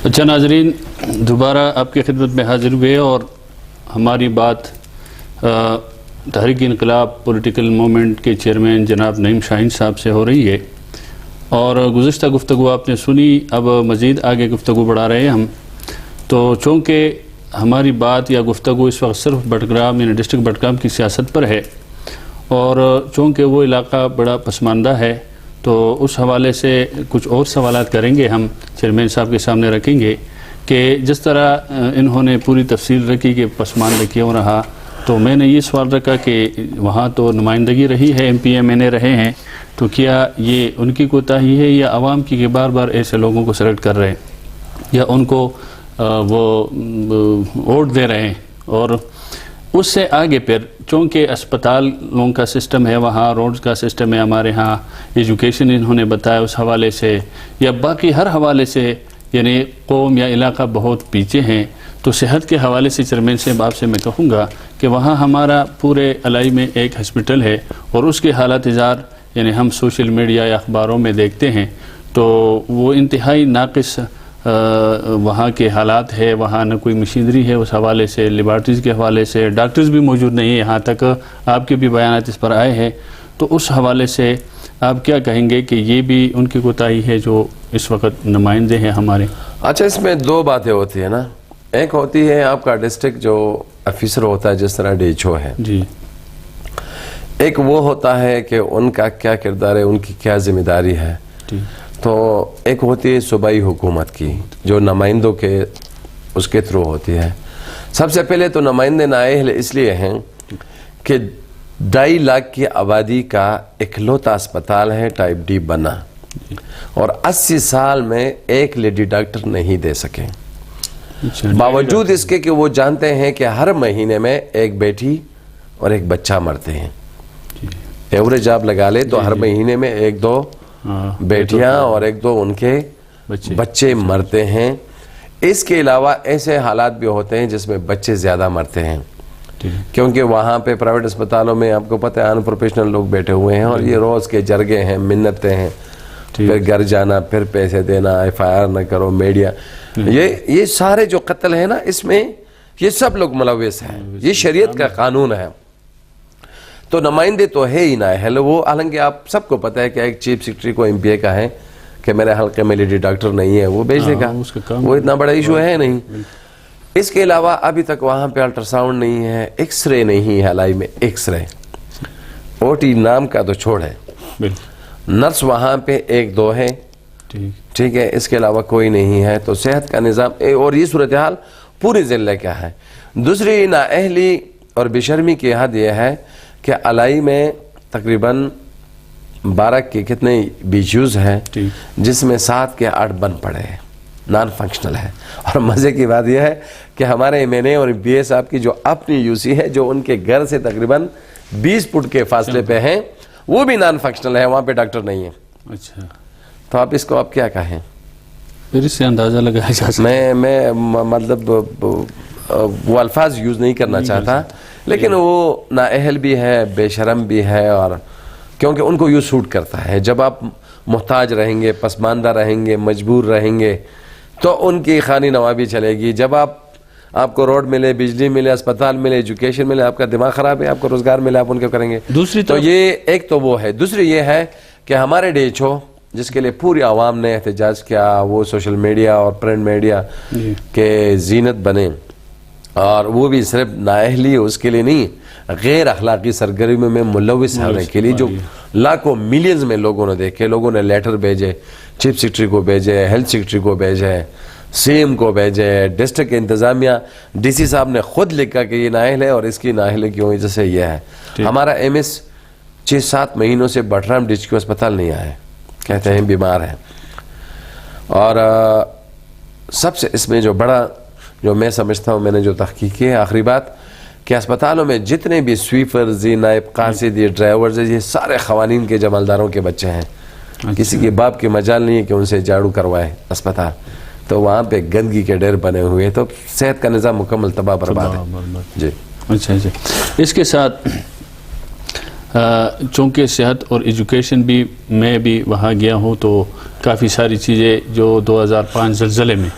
اچھا ناظرین، دوبارہ آپ کی خدمت میں حاضر ہوئے اور ہماری بات تحریک انقلاب پولیٹیکل موومنٹ کے چیئرمین جناب نعیم شاہین صاحب سے ہو رہی ہے، اور گزشتہ گفتگو آپ نے سنی، اب مزید آگے گفتگو بڑھا رہے ہیں ہم. تو چونکہ ہماری بات یا گفتگو اس وقت صرف بٹگرام یعنی ڈسٹرکٹ بٹگرام کی سیاست پر ہے، اور چونکہ وہ علاقہ بڑا پسماندہ ہے، تو اس حوالے سے کچھ اور سوالات کریں گے، ہم چیئرمین صاحب کے سامنے رکھیں گے کہ جس طرح انہوں نے پوری تفصیل رکھی کہ پسماندہ کیوں رہا، تو میں نے یہ سوال رکھا کہ وہاں تو نمائندگی رہی ہے، ایم پی ایم این اے رہے ہیں، تو کیا یہ ان کی کوتاہی ہے یا عوام کی کہ بار بار ایسے لوگوں کو سلیکٹ کر رہے ہیں یا ان کو وہ ووٹ دے رہے ہیں؟ اور اس سے آگے پھر چونکہ اسپتالوں کا سسٹم ہے وہاں، روڈز کا سسٹم ہے ہمارے ہاں، ایجوکیشن انہوں نے بتایا اس حوالے سے یا باقی ہر حوالے سے، یعنی قوم یا علاقہ بہت پیچھے ہیں. تو صحت کے حوالے سے چیئرمین صاحب آپ سے میں کہوں گا کہ وہاں ہمارا پورے علاقے میں ایک ہسپتال ہے اور اس کے حالات اظہار یعنی ہم سوشل میڈیا یا اخباروں میں دیکھتے ہیں، تو وہ انتہائی ناقص وہاں کے حالات ہے. وہاں نہ کوئی مشینری ہے اس حوالے سے، لیبارٹریز کے حوالے سے ڈاکٹرز بھی موجود نہیں ہیں، یہاں تک آپ کے بھی بیانات اس پر آئے ہیں. تو اس حوالے سے آپ کیا کہیں گے کہ یہ بھی ان کی کوتاہی ہے جو اس وقت نمائندے ہیں ہمارے؟ اچھا، اس میں دو باتیں ہوتی ہیں نا. ایک ہوتی ہے آپ کا ڈسٹرکٹ جو افیسر ہوتا ہے جس طرح ڈی ایچ او ہے جی، ایک وہ ہوتا ہے کہ ان کا کیا کردار ہے، ان کی کیا ذمہ داری ہے. تو ایک ہوتی ہے صوبائی حکومت کی جو نمائندوں کے اس کے تھرو ہوتی ہے. سب سے پہلے تو نمائندے نااہل اس لیے ہیں کہ 2.5 لاکھ کی آبادی کا اکلوتا اسپتال ہے ٹائپ ڈی بنا، اور 80 سال میں ایک لیڈی ڈاکٹر نہیں دے سکے، باوجود اس کے کہ وہ جانتے ہیں کہ ہر مہینے میں ایک بیٹی اور ایک بچہ مرتے ہیں. ایوریج آپ لگا لے تو ہر مہینے میں 1-2 بیٹیاں اور 1-2 ان کے بچے مرتے ہیں. اس کے علاوہ ایسے حالات بھی ہوتے ہیں جس میں بچے زیادہ مرتے ہیں، کیونکہ وہاں پہ پرائیویٹ اسپتالوں میں آپ کو پتہ ہے ان پروفیشنل لوگ بیٹھے ہوئے ہیں، اور یہ روز کے جرگے ہیں، منتیں ہیں، پھر گھر جانا، پھر پیسے دینا، ایف آئی آر نہ کرو، میڈیا، یہ سارے جو قتل ہیں نا اس میں یہ سب لوگ ملوث ہیں. یہ شریعت کا قانون ہے. تو نمائندے تو ہے ہی نااہل وہ، حالانکہ آپ سب کو پتہ ہے کہ ایک چیف سیکرٹری کو ایم پی اے کا ہے کہ میرے حلقے میں لیڈی ڈاکٹر نہیں ہے، وہ بھیجنے کا وہ اتنا بڑا ایشو ہے نہیں. اس کے علاوہ ابھی تک وہاں پہ الٹرا ساؤنڈ نہیں ہے، ایکس رے نہیں ہے الائی میں، ایکس رے او ٹی نام کا تو چھوڑ ہے. نرس وہاں پہ 1-2 ہے، ٹھیک ہے، اس کے علاوہ کوئی نہیں ہے. تو صحت کا نظام اور یہ صورتحال پورے ضلع کا ہے. دوسری نااہلی اور بے شرمی کی حد یہ ہے کہ الائی میں تقریباً 12 کے کتنے بی جیوز ہیں جس میں 7 کے 8 بند پڑے ہیں، نان فنکشنل ہے. اور مزے کی بات یہ ہے کہ ہمارے ایم این اے اور بی ایس صاحب کی جو اپنی یو سی ہے جو ان کے گھر سے تقریباً 20 فٹ کے فاصلے پہ ہیں، وہ بھی نان فنکشنل ہے، وہاں پہ ڈاکٹر نہیں ہے. اچھا، تو آپ اس کو آپ کیا کہیں؟ پھر اس سے اندازہ لگایا جا سکتا ہے. میں مطلب وہ الفاظ یوز نہیں کرنا چاہتا، لیکن وہ نااہل بھی ہے، بے شرم بھی ہے، اور کیونکہ ان کو یوں سوٹ کرتا ہے. جب آپ محتاج رہیں گے، پسماندہ رہیں گے، مجبور رہیں گے، تو ان کی خانی نوابی چلے گی. جب آپ کو روڈ ملے، بجلی ملے، اسپتال ملے، ایجوکیشن ملے، آپ کا دماغ خراب ہے، آپ کو روزگار ملے، آپ ان کو کریں گے. دوسری تو یہ ایک تو وہ ہے. دوسری یہ ہے کہ ہمارے ڈی ایچ او جس کے لیے پوری عوام نے احتجاج کیا، وہ سوشل میڈیا اور پرنٹ میڈیا کے زینت بنے، اور وہ بھی صرف نااہلی اس کے لیے نہیں، غیر اخلاقی سرگرمیوں میں ملوث ہونے کے لیے جو لاکھوں ملینز میں لوگوں نے دیکھے. لوگوں نے لیٹر بھیجے، چیف سیکرٹری کو بھیجے، ہیلتھ سیکرٹری کو بھیجے، سی ایم کو بھیجے، ڈسٹرکٹ انتظامیہ ڈی سی صاحب نے خود لکھا کہ یہ نااہل ہے، اور اس کی نااہلی کی وجہ سے یہ ہے. ہمارا ایم ایس 6-7 مہینوں سے بٹرام ڈسٹرکٹ اسپتال نہیں آئے، کہتے ہیں بیمار ہیں. اور سب سے اس میں جو بڑا جو میں سمجھتا ہوں، میں نے جو تحقیق کی ہے، آخری بات کہ اسپتالوں میں جتنے بھی سویپرز، نائب قاصد، ڈرائیورز، یہ سارے خوانین کے جمالداروں کے بچے ہیں. کسی کے باپ کی مجال نہیں ہے کہ ان سے جھاڑو کروائے اسپتال. تو وہاں پہ گندگی کے ڈیر بنے ہوئے، تو صحت کا نظام مکمل تباہ برباد ہے. جی اچھا جی. اس کے ساتھ چونکہ صحت اور ایجوکیشن بھی میں بھی وہاں گیا ہوں، تو کافی ساری چیزیں جو 2005 زلزلے میں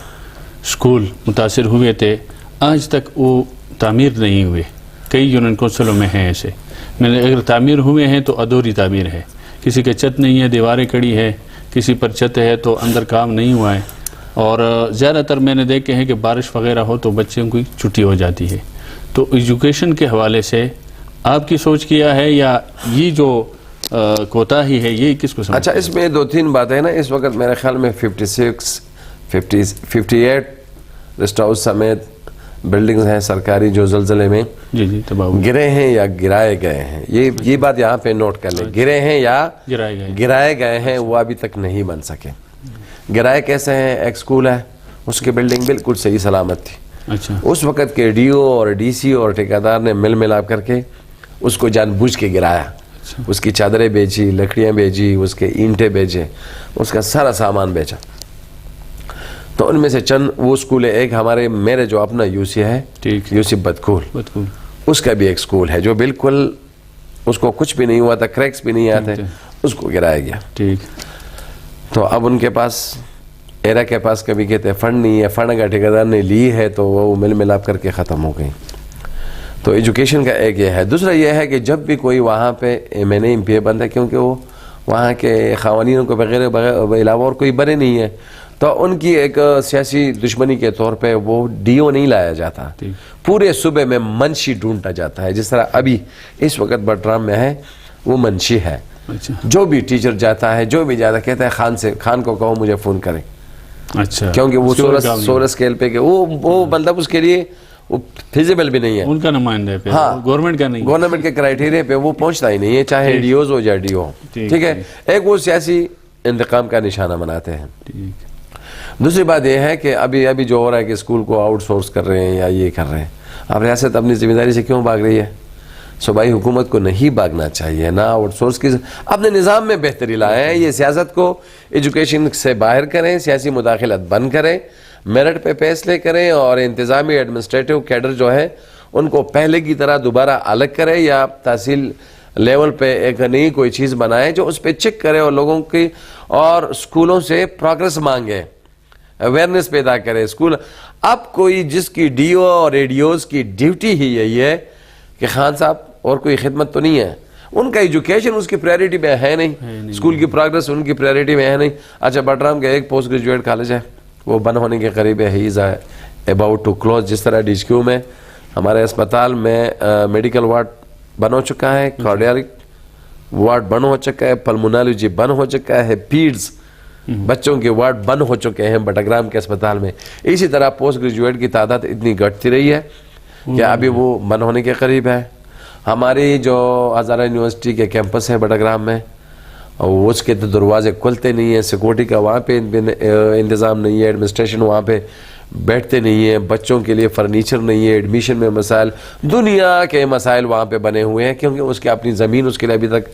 اسکول متاثر ہوئے تھے آج تک وہ تعمیر نہیں ہوئے. کئی یونین کونسلوں میں ہیں ایسے. میں نے اگر تعمیر ہوئے ہیں تو ادھوری تعمیر ہے. کسی کے چھت نہیں ہے, دیواریں کڑی ہے, کسی پر چھت ہے تو اندر کام نہیں ہوا ہے. اور زیادہ تر میں نے دیکھے ہیں کہ بارش وغیرہ ہو تو بچوں کی چھٹی ہو جاتی ہے. تو ایجوکیشن کے حوالے سے آپ کی سوچ کیا ہے, یا یہ جو کوتاہی ہے یہ کس کو سمجھتے اچھا, اس میں 2-3 باتیں ہیں نا. اس وقت میرے خیال میں 58 ریسٹ ہاؤس سمیت بلڈنگز ہیں سرکاری جو زلزلے میں جی تباہ گرے ہیں یا گرائے گئے ہیں. یہ بات یہاں پہ نوٹ کر لیں, گرے ہیں یا گرائے گئے ہیں, وہ ابھی تک نہیں بن سکے. گرائے کیسے ہیں؟ ایک سکول ہے, اس کی بلڈنگ بالکل صحیح سلامت تھی. اچھا, اس وقت کے ڈی او اور ڈی سی اور ٹھیکیدار نے مل ملاپ کر کے اس کو جان بوجھ کے گرایا. اس کی چادریں بیچی, لکڑیاں بیچی, اس کے اینٹیں بیچے, اس کا سارا سامان بیچا. تو ان میں سے چند وہ سکول ہے. ایک میرے جو اپنا یو سی ہے, یو سی بدکول, اس کا بھی ایک سکول ہے جو بالکل اس کو کچھ بھی نہیں ہوا تھا, کریکس بھی نہیں آتے, اس کو گرایا گیا. ٹھیک. تو اب ان کے پاس ایرا کے پاس کبھی کہتے ہیں فنڈ نہیں ہے, فنڈ اگر ٹھیکیدار نے لی ہے تو وہ مل ملاپ کر کے ختم ہو گئی. تو ایجوکیشن کا ایک یہ ہے. دوسرا یہ ہے کہ جب بھی کوئی وہاں پہ M N A M P A بنتا ہے, کیونکہ وہ وہاں کے قوانینوں کے بغیر علاوہ اور کوئی بنے نہیں ہے, تو ان کی ایک سیاسی دشمنی کے طور پہ وہ ڈی او نہیں لایا جاتا. پورے صوبے میں منشی ڈھونڈا جاتا ہے. جس طرح ابھی اس وقت بٹرام میں ہے, وہ منشی ہے. جو بھی ٹیچر جاتا ہے, جو بھی جاتا کہتا ہے خان کو کہو مجھے فون کریں. اچھا, کیونکہ وہ 16 اسکیل پہ وہ مطلب اس کے لیے وہ فیزیبل بھی نہیں ہے. ان کا نمائندہ ہے, ہاں, گورنمنٹ کا نہیں, گورنمنٹ کے کرائیٹیریا پہ وہ پہنچتا ہی نہیں ہے, چاہے ڈی اوز ہو یا ڈی او. ٹھیک ہے, ایک وہ سیاسی انتقام کا نشانہ بناتے ہیں. دوسری بات یہ ہے کہ ابھی جو ہو رہا ہے کہ اسکول کو آؤٹ سورس کر رہے ہیں یا یہ کر رہے ہیں. اب ریاست اپنی ذمہ داری سے کیوں بھاگ رہی ہے؟ صوبائی حکومت کو نہیں بھاگنا چاہیے, نہ آؤٹ سورس کی, اپنے نظام میں بہتری لائیں. یہ سیاست کو ایجوکیشن سے باہر کریں, سیاسی مداخلت بند کریں, میرٹ پہ فیصلے کریں, اور انتظامی ایڈمنسٹریٹو کیڈر جو ہے ان کو پہلے کی طرح دوبارہ الگ کریں, یا تحصیل لیول پہ ایک نئی کوئی چیز بنائیں جو اس پہ چیک کرے اور لوگوں کی اور اسکولوں سے پروگرس مانگے, اویئرنیس پیدا کرے. اسکول اب کوئی جس کی ڈی او اور ریڈیوز کی ڈیوٹی ہی یہی ہے کہ خان صاحب اور کوئی خدمت تو نہیں ہے, ان کا ایجوکیشن اس کی پریورٹی میں ہے نہیں, اسکول کی پروگرس ان کی پریورٹی میں ہے نہیں. اچھا, بٹرام کا ایک پوسٹ گریجویٹ کالج ہے, وہ بند ہونے کے قریب ہے, ہی از اباؤٹ ٹو کلوز. جس طرح ڈی ایچ کیو میں ہمارے اسپتال میں میڈیکل وارڈ بند ہو چکا ہے, کارڈیالک وارڈ بند ہو چکا ہے, پلمونالوجی بند ہو چکا ہے, پیڈز بچوں کے وارڈ بند ہو چکے ہیں بٹاگرام کے اسپتال میں. اسی طرح پوسٹ گریجویٹ کی تعداد اتنی گھٹتی رہی ہے کہ ابھی وہ بند ہونے کے قریب ہے. ہماری جو ہزارہ یونیورسٹی کے کیمپس ہے بٹاگرام میں, اس کے تو دروازے کھلتے نہیں ہیں, سیکورٹی کا وہاں پہ انتظام نہیں ہے, ایڈمنسٹریشن وہاں پہ بیٹھتے نہیں ہیں, بچوں کے لیے فرنیچر نہیں ہے, ایڈمیشن میں مسائل, دنیا کے مسائل وہاں پہ بنے ہوئے ہیں, کیونکہ اس کی اپنی زمین اس کے لیے ابھی تک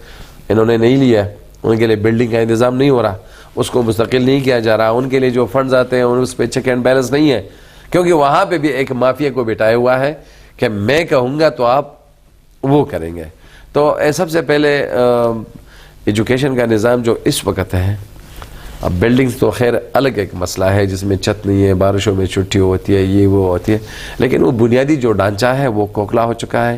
انہوں نے نہیں لیا ہے, ان کے لیے بلڈنگ کا انتظام نہیں ہو رہا, اس کو مستقل نہیں کیا جا رہا, ان کے لیے جو فنڈز آتے ہیں اس پہ چیک اینڈ بیلنس نہیں ہے, کیونکہ وہاں پہ بھی ایک مافیا کو بٹھایا ہوا ہے کہ میں کہوں گا تو آپ وہ کریں گے. تو سب سے پہلے ایجوکیشن کا نظام جو اس وقت ہے, اب بلڈنگز تو خیر الگ ایک مسئلہ ہے جس میں چھت نہیں ہے, بارشوں میں چھٹی ہوتی ہے, یہ وہ ہوتی ہے, لیکن وہ بنیادی جو ڈھانچہ ہے وہ کھوکھلا ہو چکا ہے.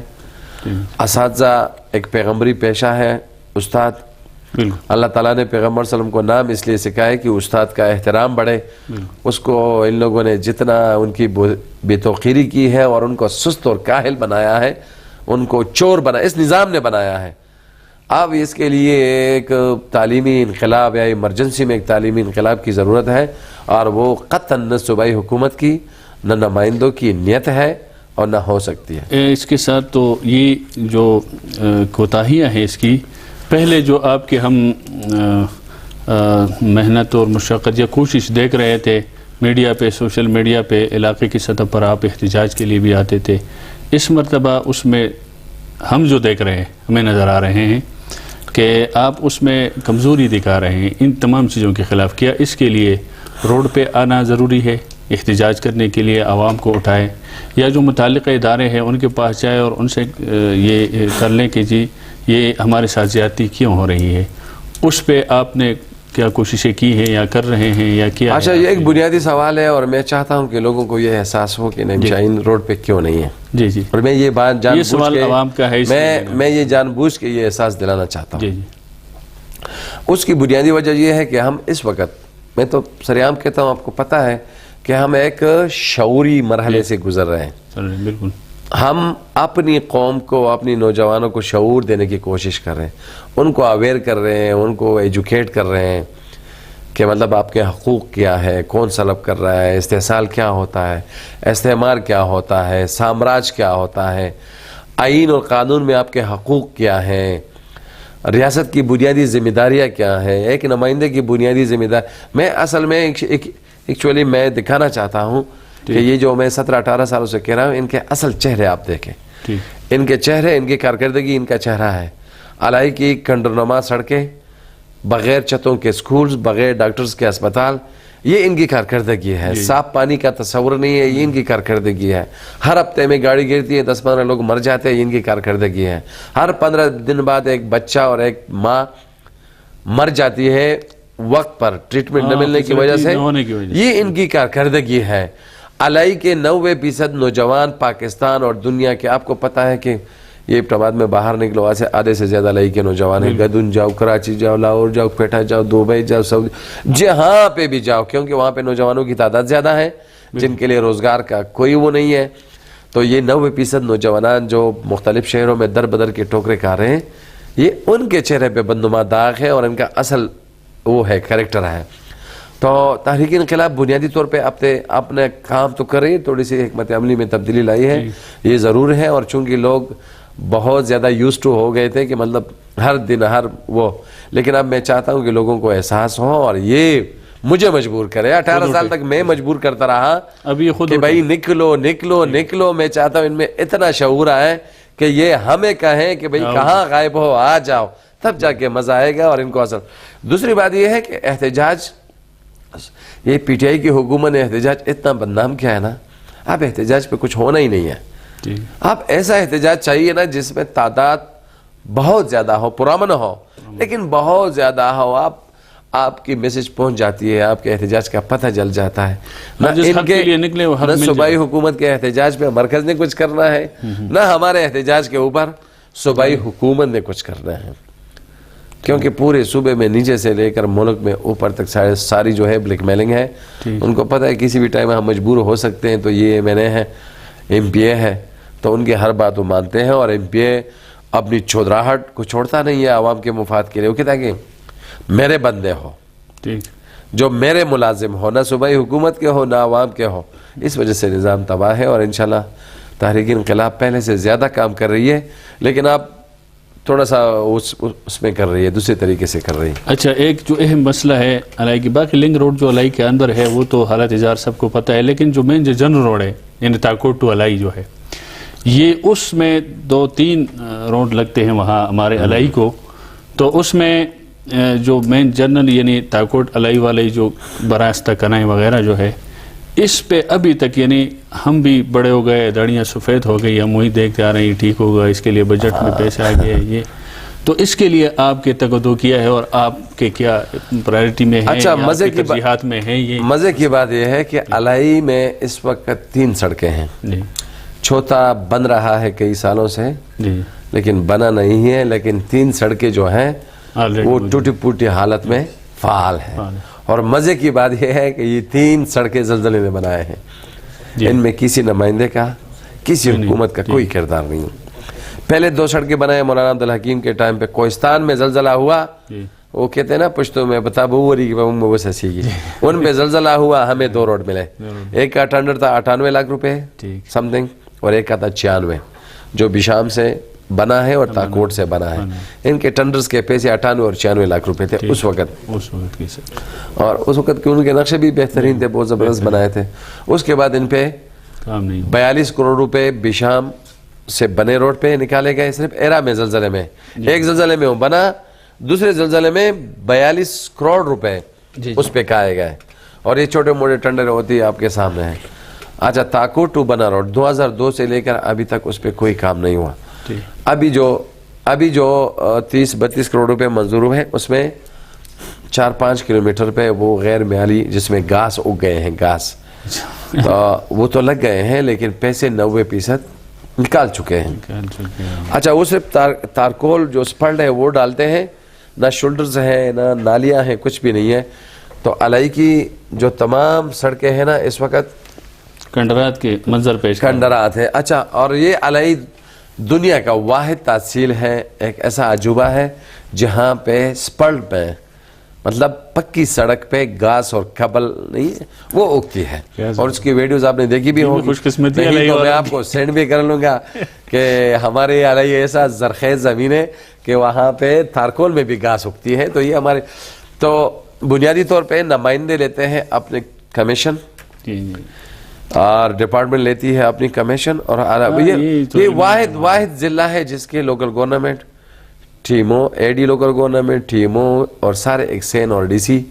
اساتذہ ایک پیغمبری پیشہ ہے, استاد, اللہ تعالیٰ نے پیغمبر صلی اللہ علیہ وسلم کو نام اس لیے سکھایا کہ استاد کا احترام بڑھے. اس کو ان لوگوں نے جتنا ان کی بے توقیری کی ہے اور ان کو سست اور کاہل بنایا ہے, ان کو چور بنا, اس نظام نے بنایا ہے. اب اس کے لیے ایک تعلیمی انقلاب یا ایمرجنسی میں ایک تعلیمی انقلاب کی ضرورت ہے, اور وہ قطعاً نہ صوبائی حکومت کی نہ نمائندوں کی نیت ہے اور نہ ہو سکتی ہے. اس کے ساتھ تو یہ جو کوتاہیاں ہیں اس کی, پہلے جو آپ کے ہم محنت اور مشقت یا کوشش دیکھ رہے تھے میڈیا پہ, سوشل میڈیا پہ, علاقے کی سطح پر آپ احتجاج کے لیے بھی آتے تھے, اس مرتبہ اس میں ہم جو دیکھ رہے ہیں, ہمیں نظر آ رہے ہیں کہ آپ اس میں کمزوری دکھا رہے ہیں ان تمام چیزوں کے خلاف. کیا اس کے لیے روڈ پہ آنا ضروری ہے, احتجاج کرنے کے لیے عوام کو اٹھائے, یا جو متعلقہ ادارے ہیں ان کے پاس جائے اور ان سے یہ کر لیں کہ جی یہ ہمارے ساتھ زیادتی کیوں ہو رہی ہے, اس پہ آپ نے کیا کوششیں کی ہیں یا کر رہے ہیں یا کیا؟ اچھا، یہ ایک بنیادی سوال ہے اور میں چاہتا ہوں کہ لوگوں کو یہ احساس ہو کہ نعیم شاہین روڈ پہ کیوں نہیں ہے. جی جی. اور میں یہ بات جان بوجھ کے عوام کا ہے، میں یہ جان بوجھ کے یہ احساس دلانا چاہتا ہوں. جی جی. اس کی بنیادی وجہ یہ ہے کہ ہم اس وقت، میں تو سریعام کہتا ہوں، آپ کو پتہ ہے کہ ہم ایک شعوری مرحلے سے گزر رہے ہیں. بالکل. ہم اپنی قوم کو، اپنی نوجوانوں کو شعور دینے کی کوشش کر رہے ہیں، ان کو اویئر کر رہے ہیں، ان کو ایجوکیٹ کر رہے ہیں کہ مطلب آپ کے حقوق کیا ہے، کون سلب کر رہا ہے، استحصال کیا ہوتا ہے، استعمار کیا ہوتا ہے، سامراج کیا ہوتا ہے، آئین اور قانون میں آپ کے حقوق کیا ہیں، ریاست کی بنیادی ذمہ داریاں کیا ہیں، ایک نمائندے کی بنیادی ذمہ داری. میں اصل میں ایکچولی میں دکھانا چاہتا ہوں کہ یہ جو میں 17-18 سالوں سے کہہ رہا ہوں، ان کے اصل چہرے آپ دیکھیں. ان کے چہرے، ان کی کارکردگی ان کا چہرہ ہے. الائی کی کنڈرنما سڑکیں، بغیر چھتوں کے سکولز، بغیر ڈاکٹرز کے اسپتال، یہ ان کی کارکردگی ہے. صاف پانی کا تصور نہیں ہے، یہ ان کی کارکردگی ہے. ہر ہفتے میں گاڑی گرتی ہے، 10-15 لوگ مر جاتے ہیں، یہ ان کی کارکردگی ہے. ہر 15 دن بعد ایک بچہ اور ایک ماں مر جاتی ہے وقت پر ٹریٹمنٹ نہ ملنے کی وجہ سے، یہ ان کی کارکردگی ہے. الائی کے 90% نوجوان پاکستان اور دنیا کے، آپ کو پتہ ہے کہ یہ ابتداد میں باہر نکلو، آج سے آدھے سے زیادہ الائی کے نوجوان ہیں. گدن جاؤ، کراچی جاؤ، لاہور جاؤ، کوئٹہ جاؤ، دبئی جاؤ، سعودی، جہاں پہ بھی جاؤ، کیونکہ وہاں پہ نوجوانوں کی تعداد زیادہ ہے جن کے لیے روزگار کا کوئی وہ نہیں ہے. تو یہ 90% نوجوان جو مختلف شہروں میں در بدر کے ٹوکرے کھا رہے ہیں، یہ ان کے چہرے پہ بدنما داغ ہے اور ان کا اصل وہ ہے، کریکٹر ہے. تو تحریک انقلاب بنیادی طور پہ اپنے کام تو کر رہی ہے، تھوڑی سی حکمت عملی میں تبدیلی لائی ہے، یہ ضرور ہے. اور چونکہ لوگ بہت زیادہ یوز ٹو ہو گئے تھے کہ مطلب ہر دن ہر وہ، لیکن اب میں چاہتا ہوں کہ لوگوں کو احساس ہو اور یہ مجھے مجبور کرے. 18 سال تک میں مجبور کرتا رہا اب یہ خود کہ بھائی نکلو نکلو نکلو. میں چاہتا ہوں ان میں اتنا شعور آئے کہ یہ ہمیں کہیں کہ بھئی کہاں غائب ہو، آ جاؤ، تب جا کے مزہ آئے گا اور ان کو اثر. دوسری بات یہ ہے کہ احتجاج، یہ پی ٹی آئی کی حکومت نے احتجاج اتنا بدنام کیا ہے نا، اب احتجاج پہ کچھ ہونا ہی نہیں ہے. اب ایسا احتجاج چاہیے نا جس میں تعداد بہت زیادہ ہو، پرامن ہو لیکن بہت زیادہ ہو. آپ کی میسج پہنچ جاتی ہے، آپ کے احتجاج کا پتہ جل جاتا ہے. نہ صوبائی حکومت کے احتجاج پہ مرکز نے کچھ کرنا ہے، نہ ہمارے احتجاج کے اوپر صوبائی حکومت نے کچھ کرنا ہے. کیونکہ پورے صوبے میں نیچے سے لے کر ملک میں اوپر تک ساری جو ہے بلیک میلنگ ہے. ان کو پتہ ہے کسی بھی ٹائم ہم مجبور ہو سکتے ہیں. تو یہ ایم این اے ہے، ایم پی اے ہے، تو ان کی ہر بات وہ مانتے ہیں. اور ایم پی اے اپنی چودراہٹ کو چھوڑتا نہیں ہے عوام کے مفاد کے لیے. وہ کہتا ہے کہ میرے بندے ہو، جو میرے ملازم ہو، نہ صوبائی حکومت کے ہو نہ عوام کے ہو. اس وجہ سے نظام تباہ ہے اور انشاءاللہ تحریک انقلاب پہلے سے زیادہ کام کر رہی ہے، لیکن آپ تھوڑا سا اس میں کر رہی ہے، دوسرے طریقے سے کر رہی ہے. اچھا، ایک جو اہم مسئلہ ہے الائی کی، باقی لنک روڈ جو الائی کے اندر ہے وہ تو حالات اظہار سب کو پتہ ہے، لیکن جو مین جو جنرل روڈ ہے یعنی تاکوٹ ٹو الائی جو ہے، یہ اس میں 2-3 روڈ لگتے ہیں وہاں ہمارے الائی کو. تو اس میں جو مین جنرل یعنی تاکوٹ الائی والے جو براستہ کنائیں وغیرہ جو ہے، اس پہ ابھی تک یعنی ہم بھی بڑے ہو گئے، داڑیاں سفید ہو گئی، ہم وہی دیکھتے آ رہے ہیں ٹھیک ہوگا، اس کے لیے بجٹ میں پیسے آ گئے. یہ تو اس کے لیے آپ کے تقدو کیا ہے اور آپ کے کیا پرائرٹی میں ہے؟ اچھا، مزے کی ترجیحات میں ہے؟ یہ مزے کی بات یہ ہے کہ الائی میں اس وقت 3 سڑکیں ہیں. چھوٹا بن رہا ہے کئی سالوں سے، لیکن بنا نہیں ہے. لیکن 3 سڑکیں جو ہیں وہ ٹوٹی پوٹی حالت میں فعال ہیں. اور مزے کی بات یہ ہے کہ یہ 3 سڑکیں زلزلے نے بنائے ہیں. ان میں کسی نمائندے کا، کسی حکومت کا کوئی کردار نہیں. پہلے 2 سڑکیں بنائے مولانا عبدالحکیم کے ٹائم پہ. کوہستان میں زلزلہ ہوا، وہ کہتے ہیں نا پشتو میں بتا بوری کی وہ سسی کی، ان پہ زلزلہ ہوا، ہمیں 2 روڈ ملے. ایک کا ٹینڈر تھا 98 لاکھ روپے سم تھنگ، اور ایک کا تھا 96 جو بشام سے بنا ہے اور تاکوٹ سے بنا ہے. ان کے ٹینڈرز کے پیسے 98 اور 96 لاکھ روپے تھے اس وقت. اور اس وقت کے ان کے نقشے بھی بہترین تھے، بہت زبردست بنائے تھے. اس کے بعد ان پہ 42 کروڑ روپے بشام سے بنے روڈ پہ نکالے گئے صرف ایرا میں زلزلے میں. ایک زلزلے میں وہ بنا، دوسرے زلزلے میں 42 کروڑ روپے اس پہ کھائے گئے. اور یہ چھوٹے موٹے ٹینڈر ہوتی ہے آپ کے سامنے ہیں. اچھا، تاکوٹ ٹو بنا روڈ 2002 سے لے کر ابھی تک اس پہ کوئی کام نہیں ہوا. ابھی جو 30-32 کروڑ روپے منظور ہوئے، اس میں 4-5 کلومیٹر پہ وہ غیر معیاری جس میں گھاس اگ گئے ہیں، گھاس وہ تو لگ گئے ہیں، لیکن پیسے 90% نکال چکے ہیں۔ اچھا، وہ صرف تارکول جو اسپلڈ ہے وہ ڈالتے ہیں، نہ شولڈرز ہیں، نہ نالیاں ہیں، کچھ بھی نہیں ہے۔ تو الائی کی جو تمام سڑکیں ہیں نا اس وقت کنڈرات کے منظر پیش کھنڈرات ہے۔ اچھا، اور یہ الائی دنیا کا واحد تحصیل ہے، ایک ایسا عجوبہ ہے جہاں پہ اسپلڈ پہ مطلب پکی سڑک پہ گھاس اور کھبل نہیں ہے وہ اگتی ہے، اور اس کی ویڈیوز آپ نے دیکھی بھی ہوگی، خوش قسمتی نہیں تو میں آپ کو سینڈ بھی کر لوں گا کہ ہمارے الائی ایسا زرخیز زمین ہے کہ وہاں پہ تارکول میں بھی گھاس اگتی ہے۔ تو یہ ہمارے تو بنیادی طور پہ نمائندے لیتے ہیں اپنے کمیشن، اور ڈپارٹمنٹ لیتی ہے اپنی کمیشن، اور یہ واحد ضلع ہے جس کے لوکل گورنمنٹ ٹیموں، اے ڈی لوکل گورنمنٹ ٹیموں اور سارے ایکسین اور ڈی سی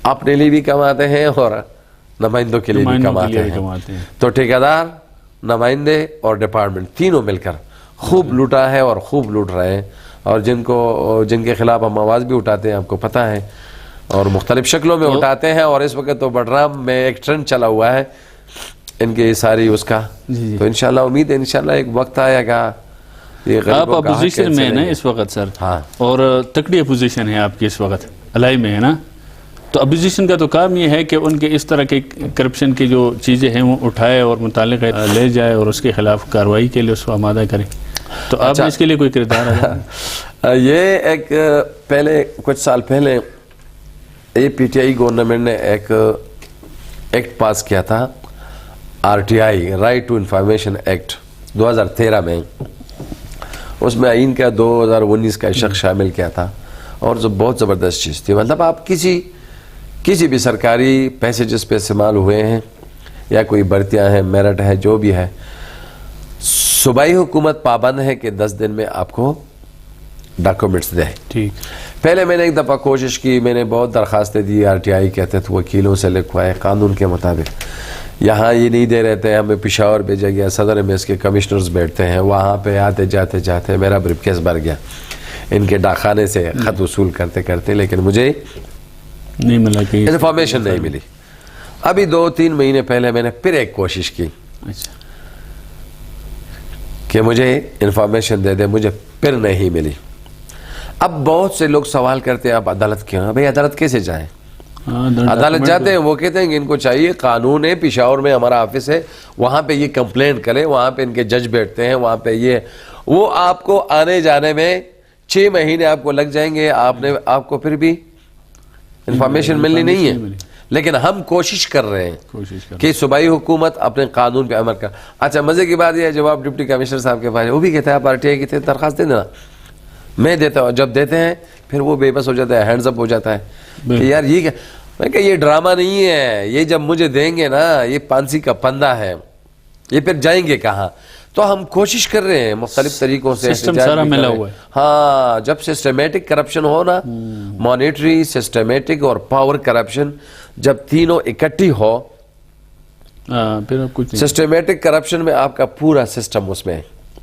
اپنے لیے بھی کماتے ہیں اور نمائندوں کے لیے بھی کماتے ہیں۔ تو ٹھیکیدار، نمائندے اور ڈپارٹمنٹ تینوں مل کر خوب لوٹا ہے اور خوب لوٹ رہے ہیں، اور جن کے خلاف ہم آواز بھی اٹھاتے ہیں، آپ کو پتہ ہے، اور مختلف شکلوں میں اٹھاتے ہیں۔ اور اس وقت تو بڈرام میں ایک ٹرینڈ چلا ہوا ہے ان کی ساری اس کا، تو انشاءاللہ امید ہے انشاءاللہ ایک وقت آئے گا۔ آپ اپوزیشن میں ہیں نا اس وقت سر، اور تکڑی اپوزیشن ہے آپ کی اس وقت الائی میں، ہے نا؟ تو اپوزیشن کا تو کام یہ ہے کہ ان کے اس طرح کے کرپشن کی جو چیزیں ہیں وہ اٹھائے اور متعلق لے جائے اور اس کے خلاف کارروائی کے لیے اس کو آمادہ کرے۔ تو آپ نے اس کے لیے کوئی کردار ہے؟ یہ ایک پہلے کچھ سال پہلے یہ پی ٹی آئی گورنمنٹ نے ایک ایکٹ پاس کیا تھا، RTI right to information act 2013 میں، اس میں آئین کا 2019 کا شق شامل کیا تھا، اور جو بہت زبردست چیز تھی، مطلب آپ کسی بھی سرکاری پیسے جس پہ استعمال ہوئے ہیں یا کوئی بھرتیاں ہیں، میرٹ ہے، جو بھی ہے، صوبائی حکومت پابند ہے کہ 10 دن میں آپ کو ڈاکومنٹس دے۔ ٹھیک، پہلے میں نے ایک دفعہ کوشش کی، میں نے بہت درخواستیں دی، RTI کے تحت وکیلوں سے لکھوائے، قانون کے مطابق یہاں یہ نہیں دے رہے تھے، ہمیں پشاور بھیجا گیا، صدر میں اس کے کمشنرز بیٹھتے ہیں وہاں پہ، آتے جاتے میرا بریف کیس بھر گیا ان کے ڈاکخانے سے خط وصول کرتے، لیکن مجھے نہیں ملا، انفارمیشن نہیں ملی۔ ابھی 2-3 مہینے پہلے میں نے پھر ایک کوشش کی کہ مجھے انفارمیشن دے دے، مجھے پھر نہیں ملی۔ اب بہت سے لوگ سوال کرتے ہیں آپ عدالت کیوں؟ بھائی عدالت کیسے جائیں؟ عدالت جاتے ہیں، وہ کہتے ہیں کہ ان کو چاہیے، قانون ہے، پشاور میں ہمارا آفس ہے، وہاں پہ یہ کمپلینٹ کریں، وہاں پہ ان کے جج بیٹھتے ہیں، وہاں پہ یہ وہ آپ کو آنے جانے میں 6 مہینے آپ کو لگ جائیں گے، آپ کو پھر بھی انفارمیشن ملنی نہیں ہے۔ لیکن ہم کوشش کر رہے ہیں کہ صوبائی حکومت اپنے قانون پہ عمل کر۔ اچھا، مزے کی بات یہ ہے، جب آپ ڈپٹی کمشنر صاحب کے پاس، وہ بھی کہتے ہیں آپ RTI کی درخواست دے دینا، میں دیتا ہوں۔ جب دیتے ہیں پھر وہ بے بس ہو جاتا ہے، ہینڈز اپ ہو جاتا ہے کہ یار یہ کیا، میں کہا یہ ڈرامہ نہیں ہے، یہ جب مجھے دیں گے نا، یہ پانسی کا پندہ ہے، یہ پھر جائیں گے کہاں؟ تو ہم کوشش کر رہے ہیں مختلف طریقوں سے، سسٹم سارا ملا ہوا ہے۔ ہاں، جب سسٹمیٹک کرپشن ہو نا، مانیٹری، سسٹمیٹک اور پاور کرپشن، جب تینوں اکٹھی ہو، پھر کچھ سسٹمیٹک کرپشن میں آپ کا پورا سسٹم اس میں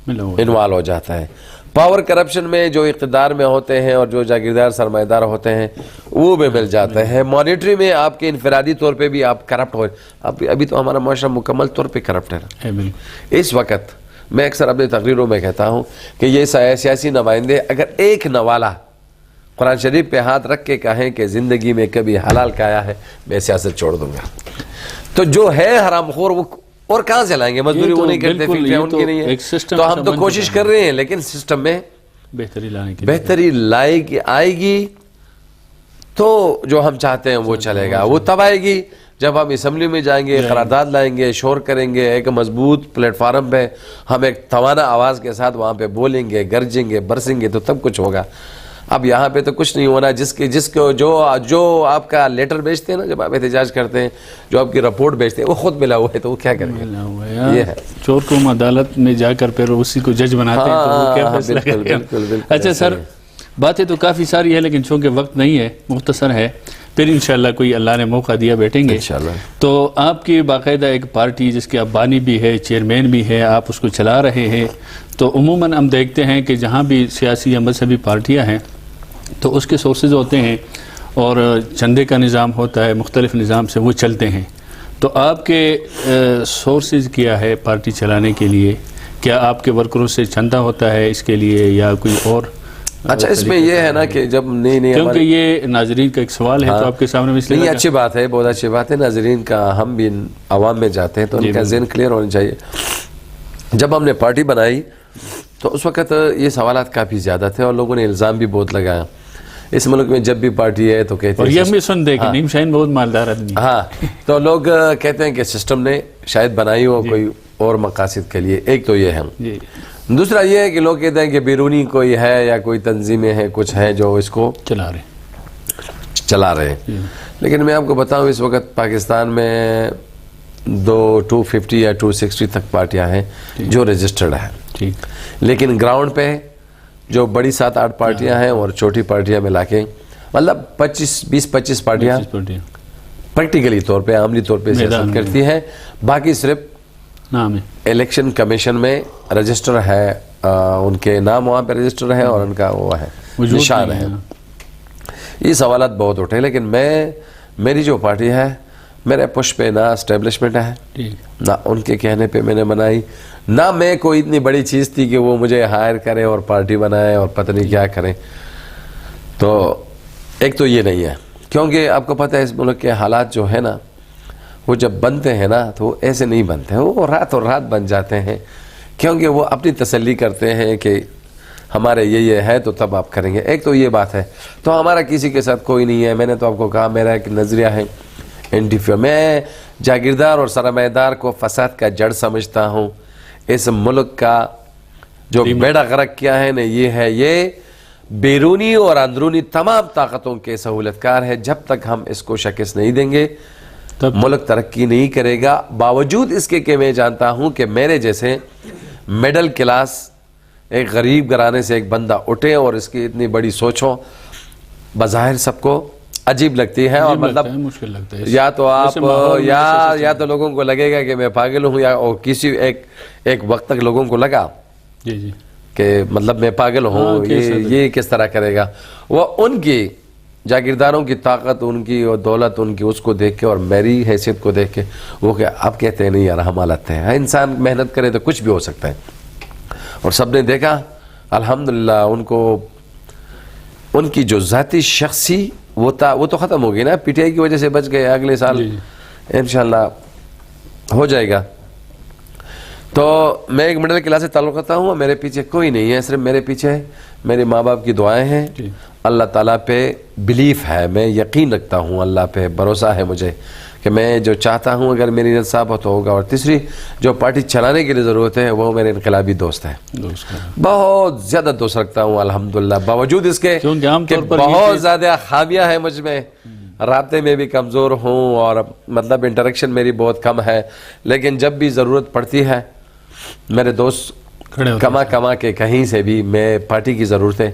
انوالو ہو جاتا ہے۔ پاور کرپشن میں جو اقتدار میں ہوتے ہیں اور جو جاگیردار سرمایہ دار ہوتے ہیں وہ بھی مل جاتے ہیں۔ مانیٹری میں آپ کے انفرادی طور پہ بھی آپ کرپٹ ہو، ابھی تو ہمارا معاشرہ مکمل طور پہ کرپٹ ہے نا۔ اس وقت میں اکثر اپنے تقریروں میں کہتا ہوں کہ یہ سیاسی نمائندے اگر ایک نوالا قرآن شریف پہ ہاتھ رکھ کے کہیں کہ زندگی میں کبھی حلال کھایا ہے، میں سیاست چھوڑ دوں گا، تو جو ہے حرام خور وہ اور کہاں سے لائیں گے؟ مزدوری وہ نہیں کرتے، فکریں ان کی نہیں ہے۔ تو ہم تو کوشش کر رہے ہیں، لیکن سسٹم میں بہتری آئے گی تو جو ہم چاہتے ہیں وہ چلے گا۔ وہ تب آئے گی جب ہم اسمبلی میں جائیں گے، قرارداد لائیں گے، شور کریں گے، ایک مضبوط پلیٹ فارم پہ ہم ایک توانا آواز کے ساتھ وہاں پہ بولیں گے، گرجیں گے، برسیں گے، تو تب کچھ ہوگا۔ اب یہاں پہ تو کچھ نہیں ہونا۔ جس کو جو آپ کا لیٹر بھیجتے ہیں نا، جب آپ احتجاج کرتے ہیں، جو آپ کی رپورٹ بھیجتے ہیں، وہ خود ملا ہوا ہے، تو وہ کیا کریں گے؟ یہ ہے چور کو ہم عدالت میں جا کر پھر اسی کو جج بناتے ہیں، تو وہ کیا فیصلہ کرے گا؟ اچھا سر، باتیں تو کافی ساری ہے، لیکن چونکہ وقت نہیں ہے، مختصر ہے، پھر انشاءاللہ کوئی اللہ نے موقع دیا بیٹھیں گے انشاءاللہ۔ تو آپ کی باقاعدہ ایک پارٹی جس کے آپ بانی بھی ہے، چیئرمین بھی ہے، آپ اس کو چلا رہے ہیں، تو عموماً ہم دیکھتے ہیں کہ جہاں بھی سیاسی یا مذہبی پارٹیاں ہیں تو اس کے سورسز ہوتے ہیں، اور چندے کا نظام ہوتا ہے، مختلف نظام سے وہ چلتے ہیں. تو آپ کے سورسز کیا ہے پارٹی چلانے کے لیے؟ کیا آپ کے ورکروں سے چندہ ہوتا ہے اس کے لیے یا کوئی اور؟ اچھا اس میں یہ ہے نا کہ جب نہیں کیونکہ یہ ناظرین کا ایک سوال ہے تو آپ کے سامنے اس لیے نہیں اچھی بات ہے، بہت اچھی بات ہے. ناظرین کا ہم بھی عوام میں جاتے ہیں تو ان کا ذہن کلیئر ہونا چاہیے. جب ہم نے پارٹی بنائی تو اس وقت یہ سوالات کافی زیادہ تھے اور لوگوں نے الزام بھی بہت لگایا. اس ملک میں جب بھی پارٹی ہے تو کہتے ہیں، اور یہ بھی سن دے کہ نعیم شاہین بہت مالدار آدمی. ہاں تو لوگ کہتے ہیں کہ سسٹم نے شاید بنائی ہو کوئی اور مقاصد کے لیے. ایک تو یہ ہے. دوسرا یہ ہے کہ لوگ کہتے ہیں کہ بیرونی کوئی ہے یا کوئی تنظیمیں ہیں کچھ ہیں جو اس کو چلا رہے ہیں. لیکن میں آپ کو بتاؤں اس وقت پاکستان میں 250 یا 260 تک پارٹیاں ہیں جو رجسٹرڈ ہیں. لیکن گراؤنڈ پہ جو بڑی 7-8 پارٹیاں ہیں اور چھوٹی پارٹیاں ملا کے مطلب 20-25 پارٹیاں پریکٹیکلی طور پہ عملی طور پہ سیاست کرتی ہیں. باقی صرف نام ہے، الیکشن کمیشن میں رجسٹر ہے، ان کے نام وہاں پہ رجسٹر ہے اور ان کا وہ ہے نشان ہے. یہ سوالات بہت اٹھے. لیکن میری جو پارٹی ہے میرے پش پہ نہ اسٹیبلشمنٹ ہے نہ ان کے کہنے پہ میں نے بنائی، نہ میں کوئی اتنی بڑی چیز تھی کہ وہ مجھے ہائر کرے اور پارٹی بنائے اور پتہ نہیں کیا کریں. تو ایک تو یہ نہیں ہے کیونکہ آپ کو پتہ ہے اس ملک کے حالات جو ہے نا وہ جب بنتے ہیں نا تو وہ ایسے نہیں بنتے ہیں، وہ رات اور رات بن جاتے ہیں کیونکہ وہ اپنی تسلی کرتے ہیں کہ ہمارے یہ ہے تو تب آپ کریں گے. ایک تو یہ بات ہے. تو ہمارا کسی کے ساتھ کوئی نہیں ہے. میں نے تو آپ کو کہا میرا ایک نظریہ ہے میں جاگیردار اور سرمایہ دار کو فساد کا جڑ سمجھتا ہوں. اس ملک کا جو بیڑا غرق کیا ہے نا یہ بیرونی اور اندرونی تمام طاقتوں کے سہولت کار ہے. جب تک ہم اس کو شکست نہیں دیں گے ملک ترقی نہیں کرے گا. باوجود اس کے کہ میں جانتا ہوں کہ میرے جیسے میڈل کلاس ایک غریب گھرانے سے ایک بندہ اٹھے اور اس کی اتنی بڑی سوچ ہو، بظاہر سب کو عجیب لگتی ہے اور مطلب مشکل لگتا ہے. یا تو آپ یا تو لوگوں کو لگے گا کہ میں پاگل ہوں یا کسی ایک وقت تک لوگوں کو لگا کہ مطلب میں پاگل ہوں، یہ کس طرح کرے گا. وہ ان کی جاگیرداروں کی طاقت، ان کی اور دولت، ان کی اس کو دیکھ کے اور میری حیثیت کو دیکھ کے وہ کہ اب کہتے ہیں نہیں یار ہم حالت ہیں. انسان محنت کرے تو کچھ بھی ہو سکتا ہے. اور سب نے دیکھا الحمدللہ ان کی جو ذاتی شخصی وہ تو ختم ہو گئی نا. پی ٹی آئی کی وجہ سے بچ گئے. اگلے سال انشاءاللہ ہو جائے گا. تو میں ایک مڈل کلاس سے تعلق رکھتا ہوں اور میرے پیچھے کوئی نہیں ہے. صرف میرے پیچھے میرے ماں باپ کی دعائیں ہیں. اللہ تعالیٰ پہ بلیف ہے، میں یقین رکھتا ہوں، اللہ پہ بھروسہ ہے مجھے کہ میں جو چاہتا ہوں اگر میری نیت ثابت ہوگا. اور تیسری جو پارٹی چلانے کے لیے ضرورت ہے وہ میرے انقلابی دوست ہیں. بہت زیادہ دوست رکھتا ہوں الحمدللہ، باوجود اس کے کہ بہت زیادہ خامیاں ہیں مجھ میں. رابطے میں بھی کمزور ہوں اور مطلب انٹریکشن میری بہت کم ہے. لیکن جب بھی ضرورت پڑتی ہے میرے دوست کما کے کہیں سے بھی میں پارٹی کی ضرورتیں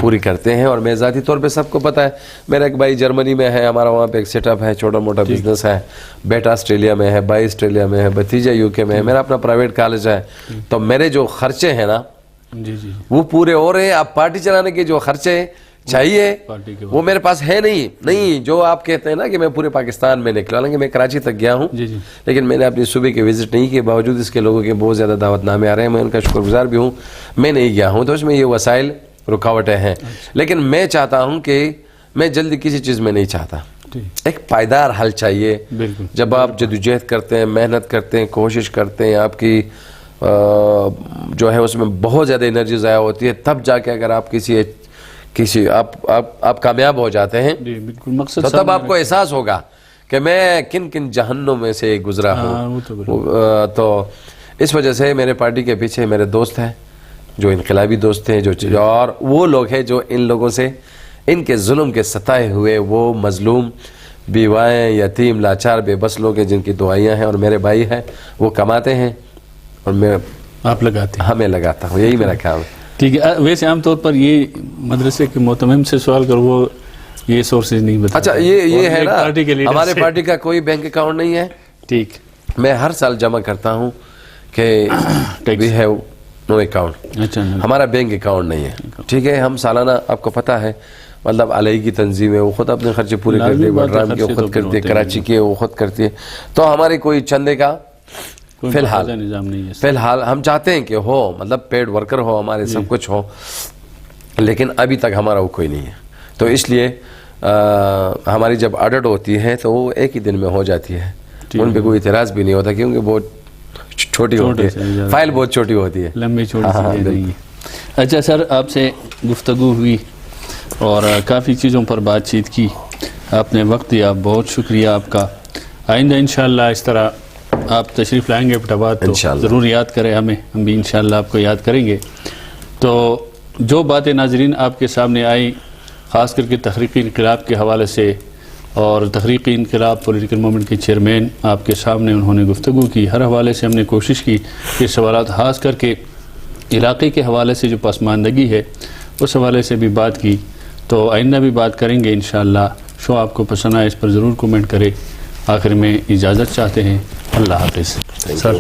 پوری کرتے ہیں. اور میں ذاتی طور پہ سب کو پتہ ہے میرا ایک بھائی جرمنی میں ہے، ہمارا وہاں پہ ایک سیٹ اپ ہے، چھوٹا موٹا بزنس ہے. بیٹا آسٹریلیا میں ہے، بھائی آسٹریلیا میں ہے، بھتیجا یو کے میں ہے، میرا اپنا پرائیویٹ کالج ہے. تو میرے جو خرچے ہیں نا وہ پورے ہو رہے ہیں. اب پارٹی چلانے کے جو خرچے چاہیے وہ میرے پاس ہے نہیں. جو آپ کہتے ہیں نا کہ میں پورے پاکستان میں نکلا، کہ میں کراچی تک گیا ہوں لیکن میں نے اپنی صوبے کے وزٹ نہیں کیے، باوجود اس کے لوگوں کے بہت زیادہ دعوت نامے آ رہے ہیں. میں ان کا شکر گزار بھی ہوں، میں نہیں گیا ہوں. تو اس میں یہ وسائل رکاوٹیں ہیں. لیکن میں چاہتا ہوں کہ میں جلدی کسی چیز میں نہیں چاہتا. ایک پائیدار حل چاہیے. جب آپ جدوجہد کرتے ہیں، محنت کرتے ہیں، کوشش کرتے ہیں، آپ کی جو ہے اس میں بہت زیادہ انرجی ضائع ہوتی ہے، تب جا کے اگر آپ آپ کامیاب ہو جاتے ہیں تو تب آپ کو احساس ہوگا کہ میں کن کن جہنم میں سے گزرا ہوں. تو اس وجہ سے میرے پارٹی کے پیچھے میرے دوست ہیں جو انقلابی دوست ہیں، جو اور وہ لوگ ہیں جو ان لوگوں سے ان کے ظلم کے ستائے ہوئے وہ مظلوم بیوائیں، یتیم، لاچار، بے بس لوگ ہیں جن کی دعائیاں ہیں. اور میرے بھائی ہیں وہ کماتے ہیں اور میں آپ لگاتے ہیں. ہمیں لگاتا ہوں. یہی میرا کام ہے. ٹھیک ہے. ویسے عام طور پر یہ مدرسے کے محتمم سے سوال کرو وہ یہ سورسز نہیں بتا. اچھا یہ ہے نا ہمارے پارٹی کا کوئی بینک اکاؤنٹ نہیں ہے. ٹھیک. میں ہر سال جمع کرتا ہوں کہ وی ہیو نو اکاؤنٹ. ہمارا بینک اکاؤنٹ نہیں ہے. ٹھیک ہے. ہم سالانہ آپ کو پتہ ہے مطلب علیہ کی تنظیم ہے وہ خود اپنے خرچے پورے کرتی ہے, وڈرام کے خود کرتی ہے, کراچی کے وہ خود کرتی ہے. تو ہماری کوئی چندے کا فی الحال ہم چاہتے ہیں کہ ہو, مطلب پیڈ ورکر ہو ہمارے, سب کچھ ہو, لیکن ابھی تک ہمارا وہ کوئی نہیں ہے. تو اس لیے ہماری جب آڈٹ ہوتی ہے تو وہ ایک ہی دن میں ہو جاتی ہے, ان پہ کوئی اعتراض بھی نہیں ہوتا کیونکہ بہت چھوٹی ہوتی ہے, فائل بہت چھوٹی ہوتی ہے, لمبی چھوٹی نہیں ہے. اچھا سر, آپ سے گفتگو ہوئی اور کافی چیزوں پر بات چیت کی, آپ نے وقت دیا, بہت شکریہ آپ کا. آئندہ انشاءاللہ اس طرح آپ تشریف لائیں گے ایبٹ آباد تو ضرور یاد کریں ہمیں, ہم بھی انشاءاللہ آپ کو یاد کریں گے. تو جو باتیں ناظرین آپ کے سامنے آئی, خاص کر کے تحریک انقلاب کے حوالے سے, اور تحریک انقلاب پولیٹیکل موومنٹ کے چیئرمین آپ کے سامنے انہوں نے گفتگو کی, ہر حوالے سے ہم نے کوشش کی کہ سوالات خاص کر کے علاقے کے حوالے سے جو پسماندگی ہے اس حوالے سے بھی بات کی. تو آئندہ بھی بات کریں گے انشاءاللہ. شو آپ کو پسند آئے اس پر ضرور کومنٹ کریں. آخر میں اجازت چاہتے ہیں, اللہ حافظ. سر